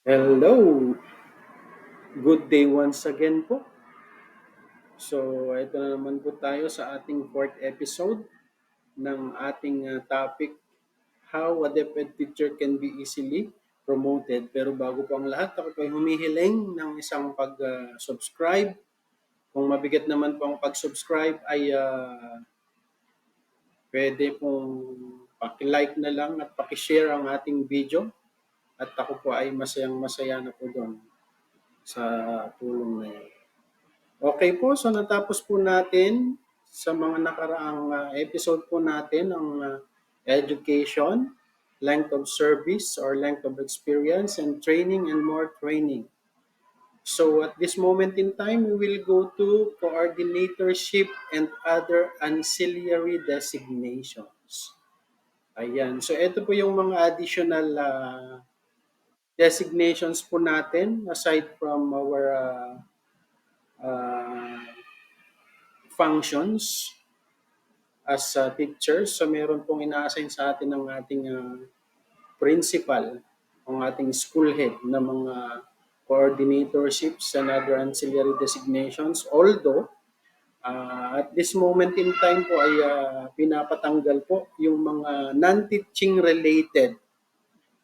Hello! Good day once again po. So, ito na naman po tayo sa ating fourth episode ng ating topic, How a DepEd Teacher Can Be Easily Promoted. Pero bago po ang lahat, ako po ay humihiling ng isang pag-subscribe. Kung mabigat naman po ang pag-subscribe ay pwede pong paki-like na lang at paki-share ang ating video. At ako po ay masayang masaya na po doon sa tulong na yun. Okay po, so natapos po natin sa mga nakaraang episode po natin ang education, length of service or length of experience, and training and more training. So at this moment in time, we will go to coordinatorship and other ancillary designations. Ayan, so ito po yung mga additional designations po natin aside from our uh, functions as teachers. So meron pong ina-assign sa atin ng ating principal, ang ating school head na mga coordinatorships and other ancillary designations. Although, at this moment in time po ay pinapatanggal po yung mga non-teaching related.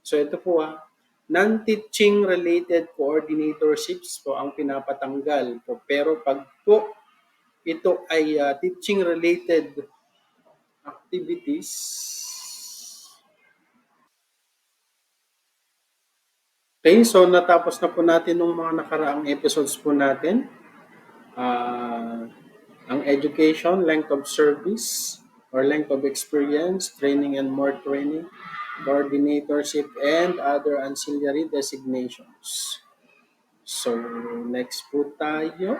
So ito po non-teaching related coordinatorships po ang pinapatanggal po. Pero pag po ito ay teaching related activities. Okay, so natapos na po natin ng mga nakaraang episodes po natin. Ang education, length of service, or length of experience, training and more training, coordinatorship, and other ancillary designations. So, next po tayo.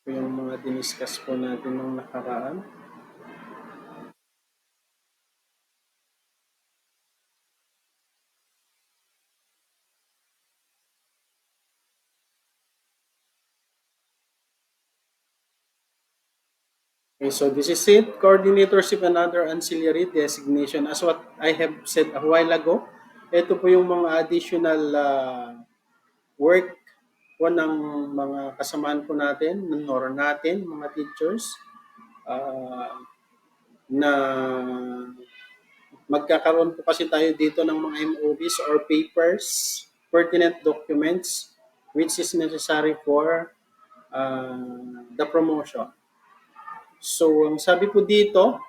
Yung mga diniscuss po natin nung nakaraan. Okay, so this is it, coordinatorship and other ancillary designation. As what I have said a while ago, ito po yung mga additional work po ng mga kasamahan po natin, or natin, mga teachers, na magkakaroon po kasi tayo dito ng mga MOVs or papers, pertinent documents, which is necessary for the promotion. So, ang sabi po dito,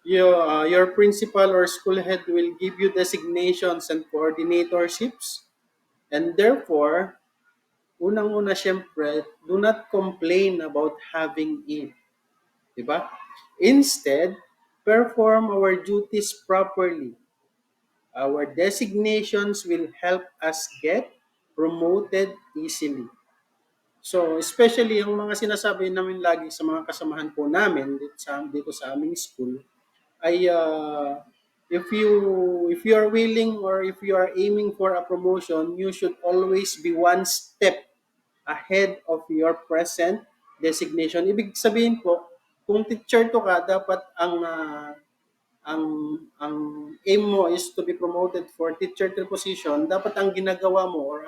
your principal or school head will give you designations and coordinatorships, and therefore, unang-una syempre, do not complain about having it. Diba? Instead, perform our duties properly. Our designations will help us get promoted easily. So, especially yung mga sinasabi namin lagi sa mga kasamahan po namin dito sa aming school, ay if you are willing or if you are aiming for a promotion, you should always be one step ahead of your present designation. Ibig sabihin po, kung teacher to ka, dapat ang ang aim mo is to be promoted for teacher position, dapat ang ginagawa mo or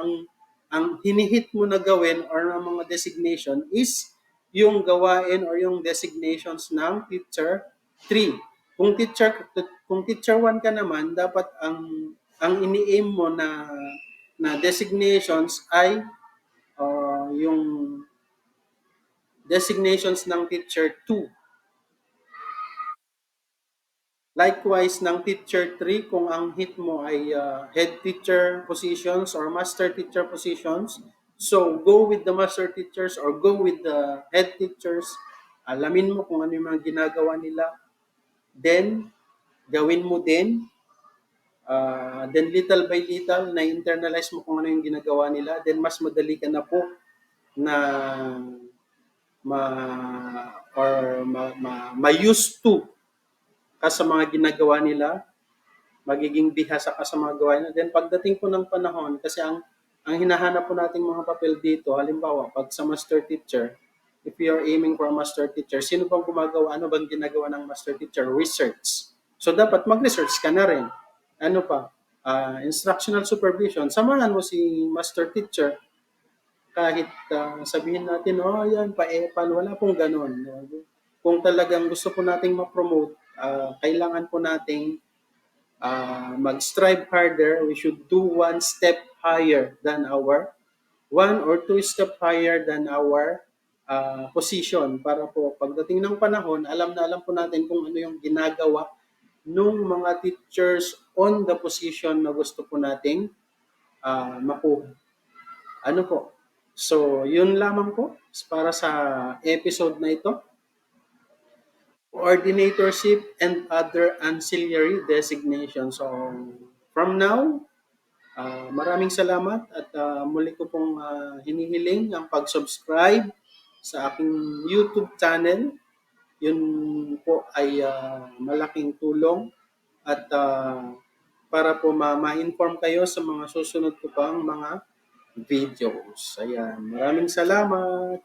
ang hinihit mo na gawin or ng mga designation is yung gawain or yung designations ng teacher 3. Kung teacher 1 ka naman, dapat ang ini-aim mo na designations ay yung designations ng teacher 2. Likewise, ng teacher 3, kung ang hit mo ay head teacher positions or master teacher positions, so go with the master teachers or go with the head teachers. Alamin mo kung ano yung mga ginagawa nila. Then, gawin mo din. Then little by little, na-internalize mo kung ano yung ginagawa nila. Then, mas madali ka na po na ma-used to ka sa mga ginagawa nila, magiging bihasa ka sa mga gawain. Then pagdating po ng panahon, kasi ang hinahanap po nating mga papel dito, halimbawa, pag sa master teacher, if you are aiming for a master teacher, sino bang gumagawa, ano bang ginagawa ng master teacher? Research. So dapat mag-research ka na rin. Ano pa? Instructional supervision. Samahan mo si master teacher kahit sabihin natin, oh, yan, pa-EPAL, wala pong ganun. Kung talagang gusto po nating ma-promote, kailangan po nating mag-strive harder. We should do one step higher than our, one or two step higher than our position para po pagdating ng panahon, alam na alam po natin kung ano yung ginagawa nung mga teachers on the position na gusto po nating makuha. Ano po? So, yun lamang po para sa episode na ito. Coordinatorship and other ancillary designations. So, from now, maraming salamat at muli ko pong hinihiling ang pag-subscribe sa aking YouTube channel. Yun po ay malaking tulong at para po ma-inform kayo sa mga susunod ko pang mga videos. Ayan, maraming salamat.